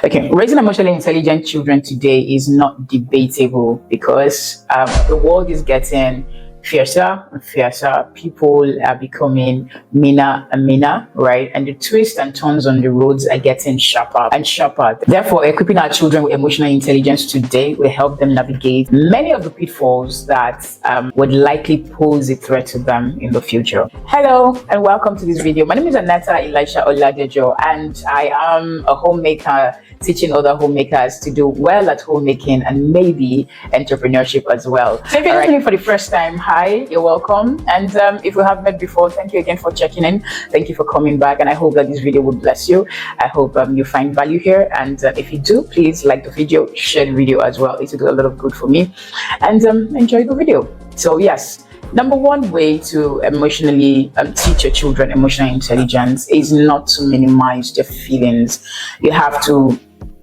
Okay, raising emotionally intelligent children today is not debatable because the world is getting fiercer and fiercer. People are becoming meaner and meaner, right? And the twists and turns on the roads are getting sharper and sharper. Therefore, equipping our children with emotional intelligence today will help them navigate many of the pitfalls that would likely pose a threat to them in the future. Hello and welcome to this video. My name is Elisha-Oladejo and I am a homemaker teaching other homemakers to do well at homemaking and maybe entrepreneurship as well. So if you're listening for the first time, hi, you're welcome. And if we have met before, thank you again for checking in. Thank you for coming back. And I hope that this video will bless you. I hope you find value here. And if you do, please like the video, share the video as well. It will do a lot of good for me. And enjoy the video. So yes. Number one way to emotionally teach your children emotional intelligence is not to minimize their feelings. You have to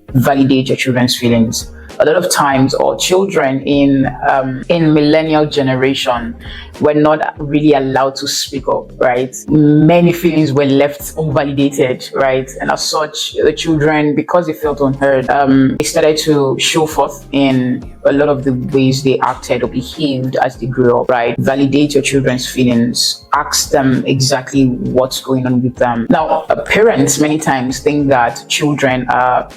validate your children's feelings. A lot of times, our children in millennial generation were not really allowed to speak up, right? Many feelings were left unvalidated, right? And as such, the children, because they felt unheard, they started to show forth in a lot of the ways they acted or behaved as they grew up, right? Validate your children's feelings. Ask them exactly what's going on with them. Now, parents many times think that children are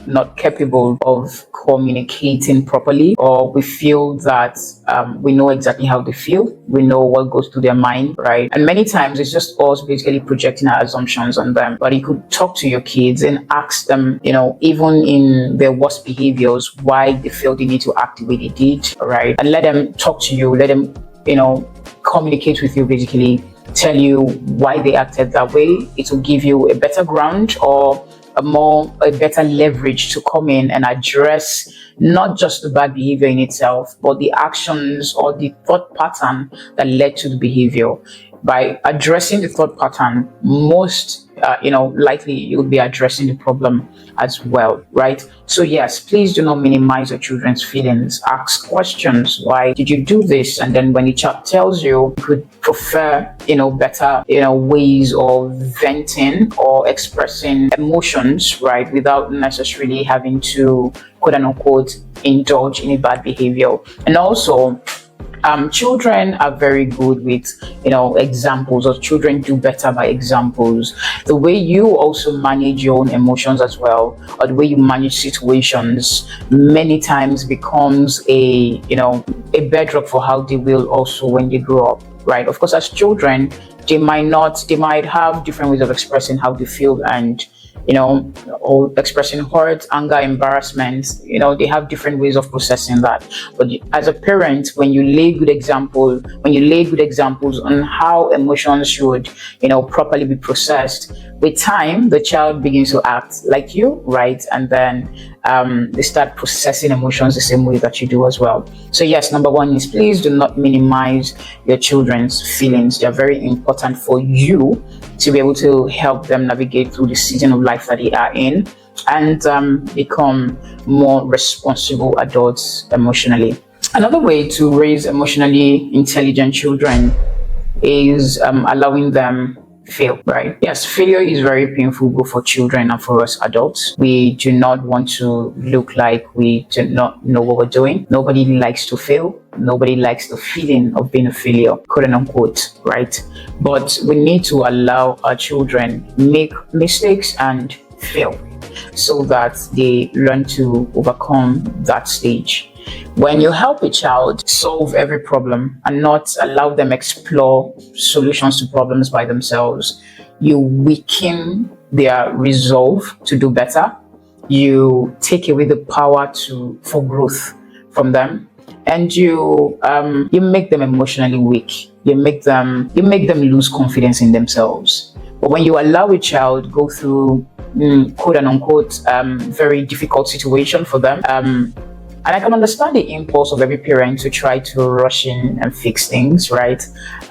not capable of communicating properly, or we feel that we know exactly how they feel, we know what goes through their mind, right? And many times it's just us basically projecting our assumptions on them. But you could talk to your kids and ask them, even in their worst behaviors, why they feel they need to act the way they did, right? And let them talk to you, let them communicate with you, basically tell you why they acted that way. It will give you a better ground or a better leverage to come in and address not just the bad behavior in itself, but the actions or the thought pattern that led to the behavior. By addressing the thought pattern, most likely you'll be addressing the problem as well, right? So yes, please do not minimize your children's feelings. Ask questions. Why did you do this? And then when the child tells you, you could prefer better ways of venting or expressing emotions, right, without necessarily having to quote unquote indulge in a bad behavior. And also, children are very good with examples, or children do better by examples. The way you also manage your own emotions as well, or the way you manage situations, many times becomes a bedrock for how they will also when they grow up, right? Of course, as children, they might have different ways of expressing how they feel and or expressing hurt, anger, embarrassment. They have different ways of processing that. But as a parent, when you lay good examples on how emotions should, properly be processed, with time, the child begins to act like you, right? And then they start processing emotions the same way that you do as well. So yes, number one is please do not minimize your children's feelings. They're very important for you to be able to help them navigate through the season of life that they are in and become more responsible adults emotionally. Another way to raise emotionally intelligent children is allowing them fail, right? Yes, failure is very painful both for children and for us adults. We do not want to look like we do not know what we're doing. Nobody likes to fail. Nobody likes the feeling of being a failure, quote unquote, right? But we need to allow our children make mistakes and fail so that they learn to overcome that stage. When you help a child solve every problem and not allow them explore solutions to problems by themselves, you weaken their resolve to do better. You take away the power for growth from them, and you make them emotionally weak. You make them lose confidence in themselves. But when you allow a child go through quote unquote very difficult situation for them, and I can understand the impulse of every parent to try to rush in and fix things, right?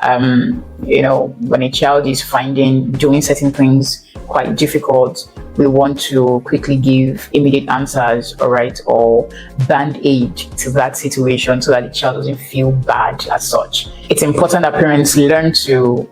When a child is doing certain things quite difficult, we want to quickly give immediate answers, all right, or band-aid to that situation so that the child doesn't feel bad as such. It's important that parents learn to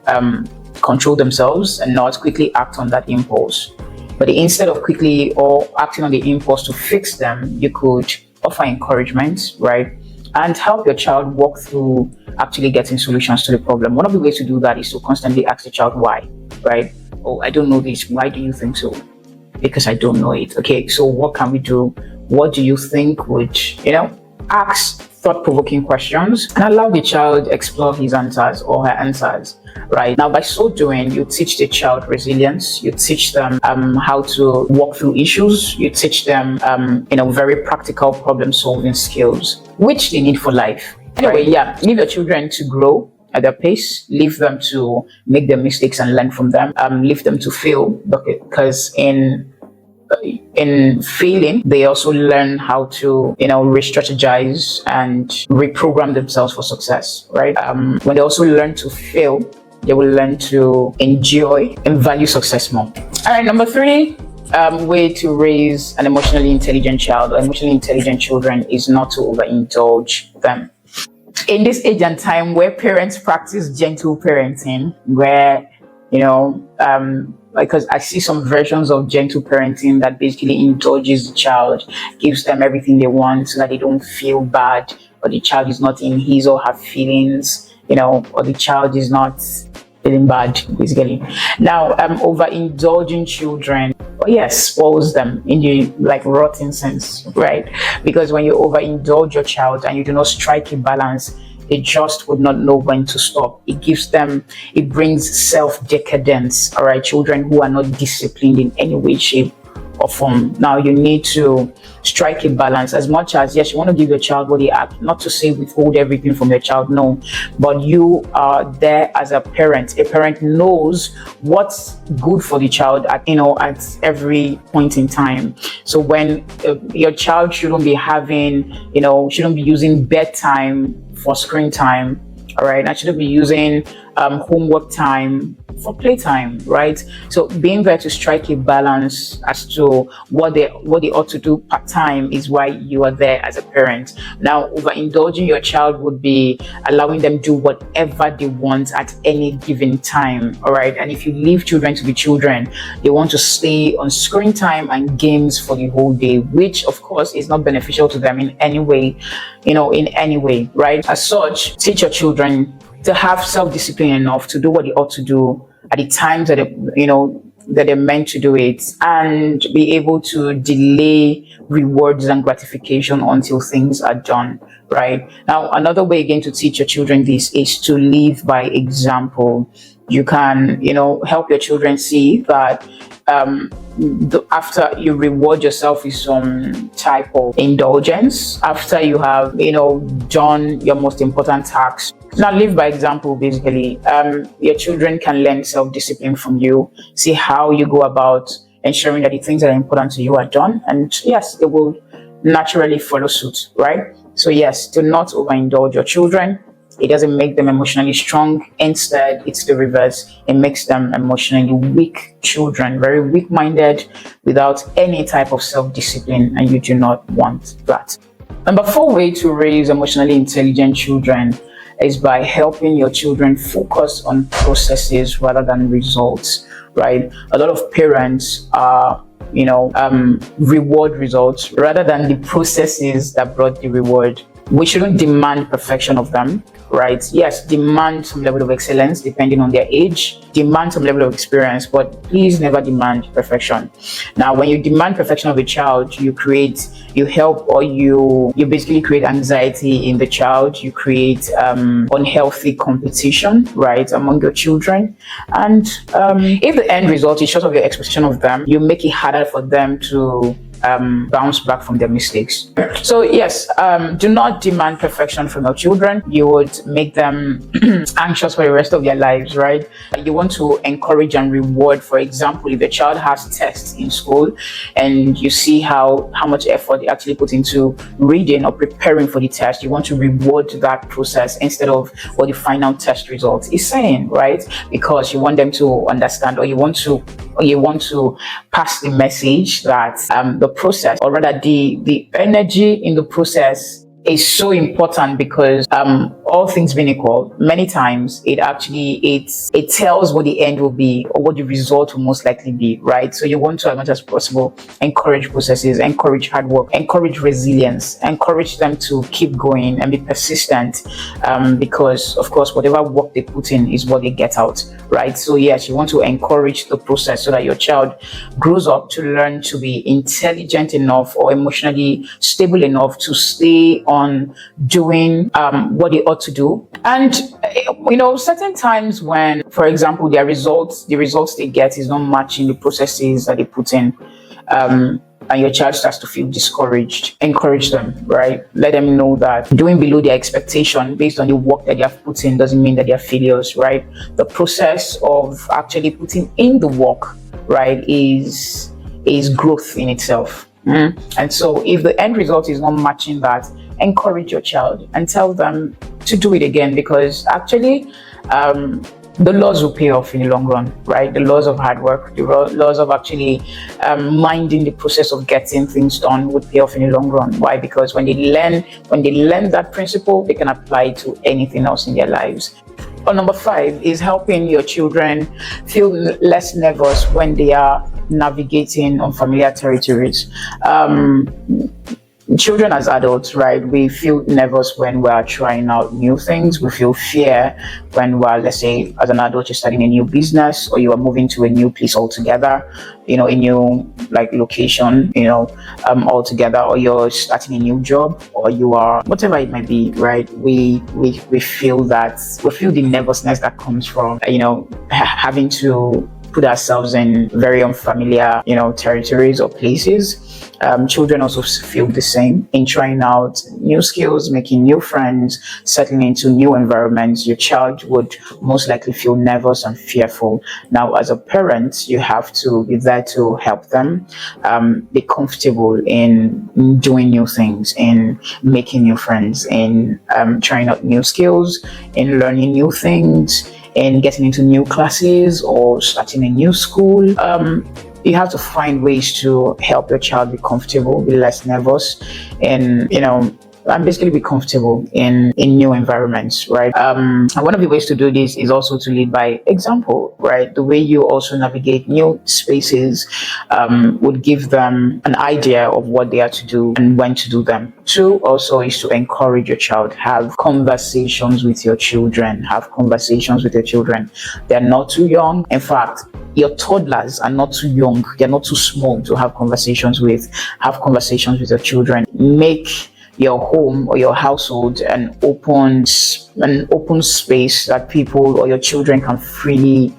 control themselves and not quickly act on that impulse. But instead of quickly or acting on the impulse to fix them, you could offer encouragement, right? And help your child walk through actually getting solutions to the problem. One of the ways to do that is to constantly ask the child why, right? Oh, I don't know this. Why do you think so? Because I don't know it. Okay, so what can we do? What do you think would, ask thought-provoking questions and allow the child explore his answers or her answers, right? Now, by so doing, you teach the child resilience, you teach them how to walk through issues, you teach them, very practical problem-solving skills, which they need for life. Anyway, leave your children to grow at their pace, leave them to make their mistakes and learn from them, leave them to fail, because in failing, they also learn how to, re-strategize and reprogram themselves for success, right? When they also learn to fail, they will learn to enjoy and value success more. All right, number 3, way to raise an emotionally intelligent child or emotionally intelligent children is not to overindulge them. In this age and time where parents practice gentle parenting, where, because I see some versions of gentle parenting that basically indulges the child, gives them everything they want so that they don't feel bad, or the child is not in his or her feelings, or the child is not feeling bad, basically. Now, overindulging children, spoils them in the rotten sense, right? Because when you overindulge your child and you do not strike a balance, they just would not know when to stop. It brings self-decadence, all right? Children who are not disciplined in any way, shape, or form. Now, you need to strike a balance as much as, yes, you want to give your child what they have, not to say withhold everything from your child, no, but you are there as a parent. A parent knows what's good for the child at every point in time. So when your child shouldn't be using bedtime for screen time, all right? I shouldn't be using homework time for playtime, right? So being there to strike a balance as to what they ought to do part time is why you are there as a parent. Now, overindulging your child would be allowing them do whatever they want at any given time, all right? And if you leave children to be children, they want to stay on screen time and games for the whole day, which of course is not beneficial to them in any way, right? As such, teach your children to have self-discipline enough to do what they ought to do at the times that they're meant to do it, and be able to delay rewards and gratification until things are done, right? Now, another way again to teach your children this is to live by example. You can, help your children see that after you reward yourself with some type of indulgence, after you have, done your most important tasks. Now, live by example, basically. Your children can learn self-discipline from you, see how you go about ensuring that the things that are important to you are done. And yes, they will naturally follow suit, right? So yes, do not overindulge your children. It doesn't make them emotionally strong. Instead, it's the reverse. It makes them emotionally weak children, very weak-minded, without any type of self-discipline, and you do not want that. Number 4 way to raise emotionally intelligent children is by helping your children focus on processes rather than results, right? A lot of parents are reward results rather than the processes that brought the reward. We shouldn't demand perfection of them, right? Yes, demand some level of excellence depending on their age, demand some level of experience, but please never demand perfection. Now, when you demand perfection of a child, you basically create anxiety in the child, you create unhealthy competition, right, among your children. And if the end result is short of your expectation of them, you make it harder for them to bounce back from their mistakes. So yes, do not demand perfection from your children. You would make them anxious for the rest of their lives, right? You want to encourage and reward. For example, if a child has tests in school and you see how much effort they actually put into reading or preparing for the test, you want to reward that process instead of what the final test result is saying, right? Because you want them to understand, or you want to pass the message that the process, or rather the energy in the process is so important because all things being equal, many times it tells what the end will be or what the result will most likely be, right? So you want to, as much as possible, encourage processes, encourage hard work, encourage resilience, encourage them to keep going and be persistent, because of course whatever work they put in is what they get out, right? So yes, you want to encourage the process so that your child grows up to learn to be intelligent enough or emotionally stable enough to stay on doing what they ought to do. And certain times when, for example, the results they get is not matching the processes that they put in, and your child starts to feel discouraged, encourage them, right? Let them know that doing below their expectation based on the work that they have put in doesn't mean that they are failures, right? The process of actually putting in the work, right, is growth in itself. And so if the end result is not matching that, encourage your child and tell them to do it again, because actually the laws will pay off in the long run, right? The laws of hard work, the laws of actually minding the process of getting things done would pay off in the long run. Why? Because when they learn that principle, they can apply it to anything else in their lives. Or number 5 is helping your children feel less nervous when they are navigating unfamiliar territories. Children as adults, right, we feel nervous when we're trying out new things. We feel fear when we're, let's say, as an adult, you're starting a new business or you are moving to a new place altogether, a new location, altogether, or you're starting a new job, or you are, whatever it might be, right? We feel the nervousness that comes from, having to put ourselves in very unfamiliar, territories or places. Children also feel the same in trying out new skills, making new friends, settling into new environments. Your child would most likely feel nervous and fearful. Now, as a parent, you have to be there to help them be comfortable in doing new things, in making new friends, in trying out new skills, in learning new things, in getting into new classes or starting a new school. You have to find ways to help your child be comfortable, be less nervous, and basically be comfortable in new environments, right? And one of the ways to do this is also to lead by example, right? The way you also navigate new spaces would give them an idea of what they are to do and when to do them. 2 also is to encourage your child. Have conversations with your children. They're not too young. In fact, your toddlers are not too young. They're not too small to have conversations with. Have conversations with your children. Make your home or your household an open space that people or your children can freely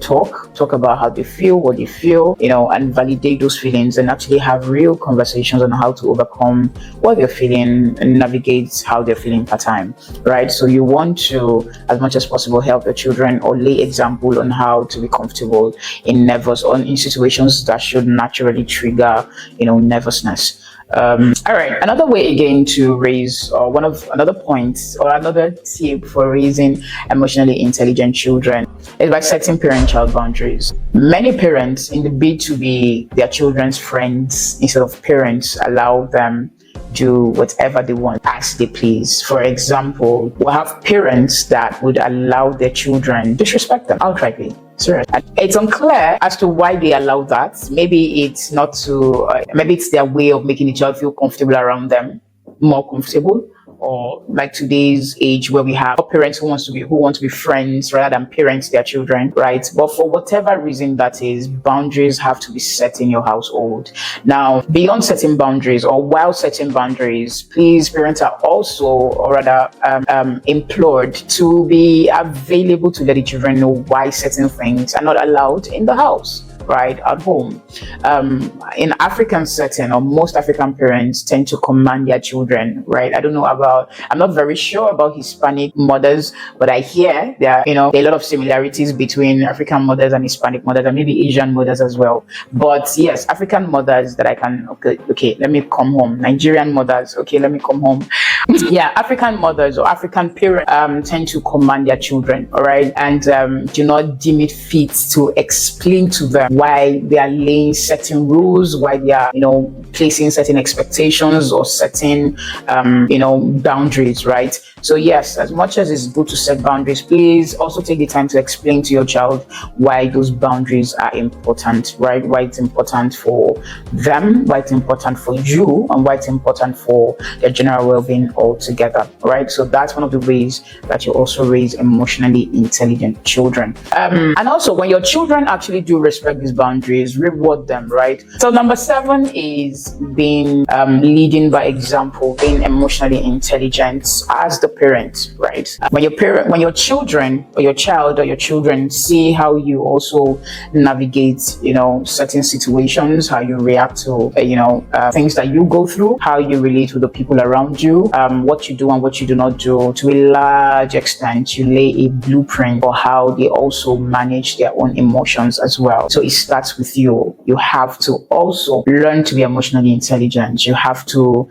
talk about how they feel, what they feel, and validate those feelings, and actually have real conversations on how to overcome what they're feeling and navigate how they're feeling per time, right? So you want to, as much as possible, help your children or lay example on how to be comfortable in in situations that should naturally trigger nervousness. All right, another way again to raise, or another point or another tip for raising emotionally intelligent children is by setting parent-child boundaries. Many parents, in the bid to be their children's friends instead of parents, allow them do whatever they want as they please. For example, we have parents that would allow their children disrespect them outrightly. Serious. It's unclear as to why they allow that. Maybe it's maybe it's their way of making the child feel comfortable around them, more comfortable, or like today's age where we have parents who want to be friends rather than parents their children, right? But for whatever reason that is, boundaries have to be set in your household. Now, beyond setting boundaries or while setting boundaries, please, parents are also, or rather implored to be available to let the children know why certain things are not allowed in the house, right, at home. In African setting, or most African parents tend to command their children, right? I'm not very sure about Hispanic mothers, but I hear there are a lot of similarities between African mothers and Hispanic mothers, and maybe Asian mothers as well. But yes, African mothers that I can, okay, let me come home. Nigerian mothers, okay, let me come home. Yeah, African mothers or African parents tend to command their children, all right, and do not deem it fit to explain to them why they are laying certain rules, why they are, placing certain expectations or certain, boundaries, right? So yes, as much as it's good to set boundaries, please also take the time to explain to your child why those boundaries are important, right? Why it's important for them, why it's important for you, and why it's important for their general well-being altogether, right? So that's one of the ways that you also raise emotionally intelligent children. And also, when your children actually do respect these boundaries, reward them, right? So number 7 is being leading by example, being emotionally intelligent as the parent, right? When your children or your child or your children see how you also navigate, certain situations, how you react to, things that you go through, how you relate with the people around you, what you do and what you do not do, to a large extent, you lay a blueprint for how they also manage their own emotions as well. So it starts with you. You have to also learn to be emotionally intelligent. You have to,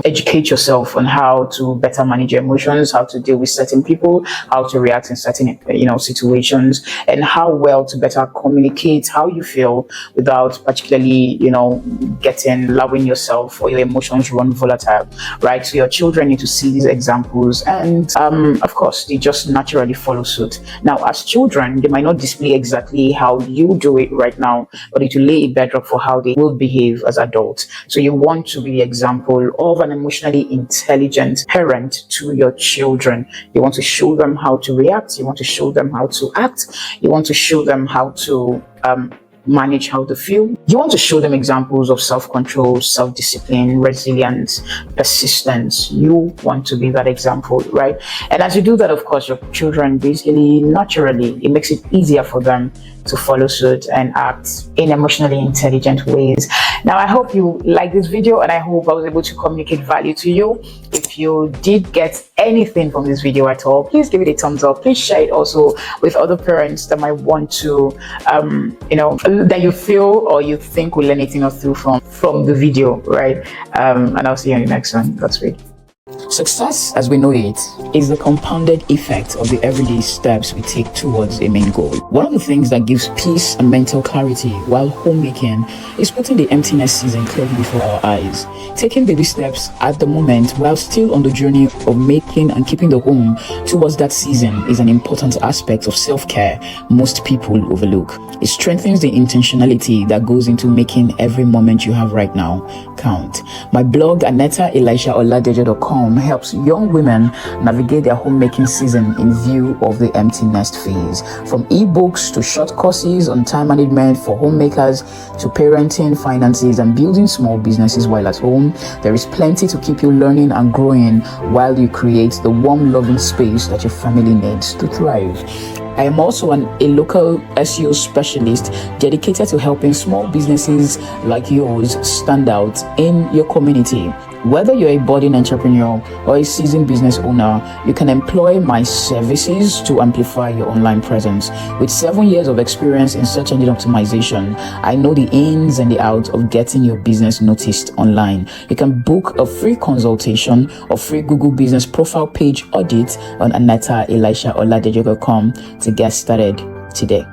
educate yourself on how to better manage your emotions, how to deal with certain people, how to react in certain, situations, and how well to better communicate how you feel without particularly, allowing yourself or your emotions run volatile, right? So your children need to see these examples, and of course, they just naturally follow suit. Now, as children, they might not display exactly how you do it right now, but it will lay a bedrock for how they will behave as adults. So you want to be the example of an emotionally intelligent parent to your children. You want to show them how to react. You want to show them how to act. You want to show them how to manage how they feel. You want to show them examples of self-control, self-discipline, resilience, persistence. You want to be that example, right? And as you do that, of course, your children basically, naturally, it makes it easier for them to follow suit and act in emotionally intelligent ways. Now, I hope you like this video, and I hope I was able to communicate value to you. If you did get anything from this video at all, please give it a thumbs up. Please share it also with other parents that might want to, that you feel or you think will learn anything or through from the video, right? And I'll see you in the next one. Godspeed. Success, as we know it, is the compounded effect of the everyday steps we take towards a main goal. One of the things that gives peace and mental clarity while homemaking is putting the emptiness season clearly before our eyes. Taking baby steps at the moment while still on the journey of making and keeping the home towards that season is an important aspect of self-care most people overlook. It strengthens the intentionality that goes into making every moment you have right now count. My blog at Elisha-Oladejo.com helps young women navigate their homemaking season in view of the empty nest phase. From ebooks to short courses on time management for homemakers to parenting, finances, and building small businesses while at home, there is plenty to keep you learning and growing while you create the warm, loving space that your family needs to thrive. I am also a local SEO specialist dedicated to helping small businesses like yours stand out in your community. Whether you're a budding entrepreneur or a seasoned business owner, you can employ my services to amplify your online presence. With 7 years of experience in search engine optimization, I know the ins and the outs of getting your business noticed online. You can book a free consultation or free Google Business Profile Page audit on Elisha-Oladejo.com to get started today.